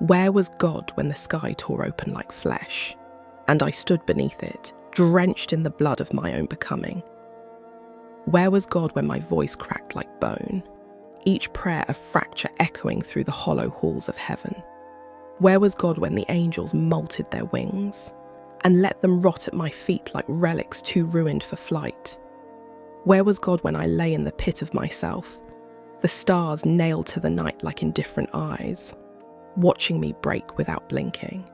Where was God when the sky tore open like flesh, and I stood beneath it, drenched in the blood of my own becoming? Where was God when my voice cracked like bone, each prayer a fracture echoing through the hollow halls of heaven? Where was God when the angels molted their wings and let them rot at my feet like relics too ruined for flight? Where was God when I lay in the pit of myself, the stars nailed to the night like indifferent eyes, watching me break without blinking?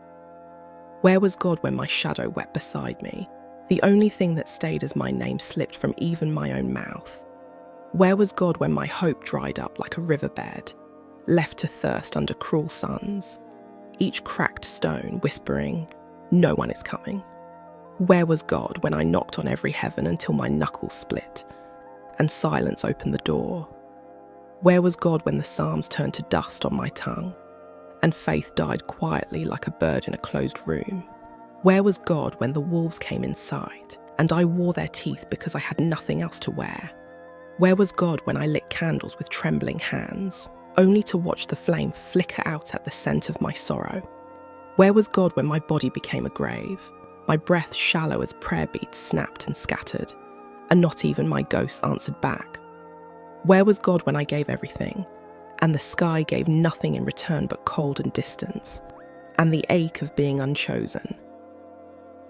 Where was God when my shadow wept beside me, the only thing that stayed as my name slipped from even my own mouth? Where was God when my hope dried up like a riverbed, left to thirst under cruel suns, each cracked stone whispering, "No one is coming"? Where was God when I knocked on every heaven until my knuckles split and silence opened the door? Where was God when the psalms turned to dust on my tongue and faith died quietly like a bird in a closed room? Where was God when the wolves came inside and I wore their teeth because I had nothing else to wear? Where was God when I lit candles with trembling hands, only to watch the flame flicker out at the scent of my sorrow? Where was God when my body became a grave, my breath shallow as prayer beads snapped and scattered, and not even my ghost answered back? Where was God when I gave everything, and the sky gave nothing in return but cold and distance, and the ache of being unchosen?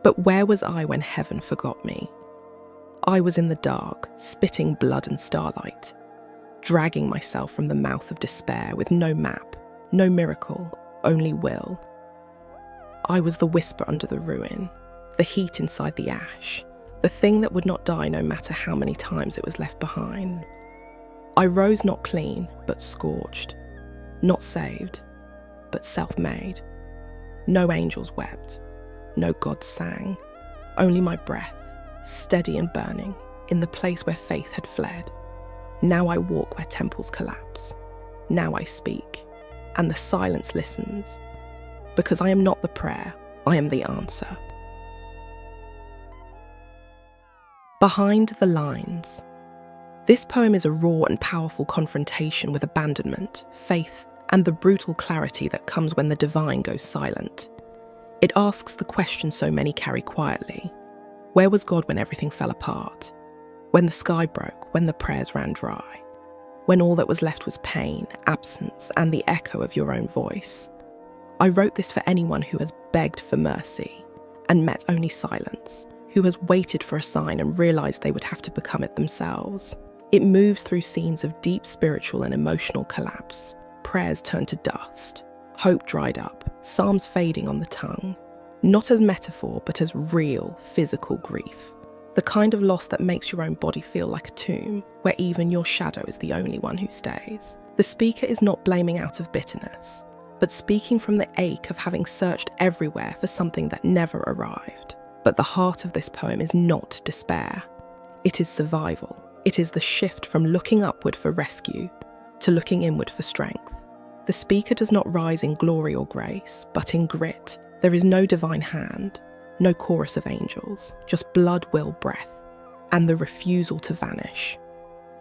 But where was I when heaven forgot me? I was in the dark, spitting blood and starlight, dragging myself from the mouth of despair with no map, no miracle, only will. I was the whisper under the ruin, the heat inside the ash, the thing that would not die no matter how many times it was left behind. I rose not clean, but scorched, not saved, but self-made. No angels wept, no gods sang, only my breath, steady and burning, in the place where faith had fled. Now I walk where temples collapse. Now I speak, and the silence listens, because I am not the prayer, I am the answer. Behind the lines. This poem is a raw and powerful confrontation with abandonment, faith, and the brutal clarity that comes when the divine goes silent. It asks the question so many carry quietly. Where was God when everything fell apart? When the sky broke, when the prayers ran dry? When all that was left was pain, absence, and the echo of your own voice? I wrote this for anyone who has begged for mercy and met only silence, who has waited for a sign and realised they would have to become it themselves. It moves through scenes of deep spiritual and emotional collapse. Prayers turned to dust, hope dried up, psalms fading on the tongue, not as metaphor but as real, physical grief. The kind of loss that makes your own body feel like a tomb, where even your shadow is the only one who stays. The speaker is not blaming out of bitterness, but speaking from the ache of having searched everywhere for something that never arrived. But the heart of this poem is not despair. It is survival. It is the shift from looking upward for rescue to looking inward for strength. The speaker does not rise in glory or grace, but in grit. There is no divine hand, no chorus of angels, just blood, will, breath, and the refusal to vanish.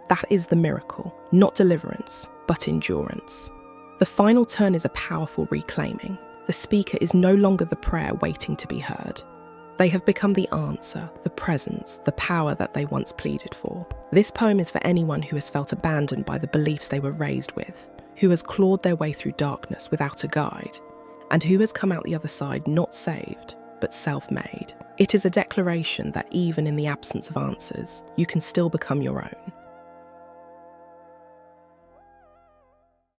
That is the miracle, not deliverance, but endurance. The final turn is a powerful reclaiming. The speaker is no longer the prayer waiting to be heard. They have become the answer, the presence, the power that they once pleaded for. This poem is for anyone who has felt abandoned by the beliefs they were raised with, who has clawed their way through darkness without a guide, and who has come out the other side not saved, but self-made. It is a declaration that even in the absence of answers, you can still become your own.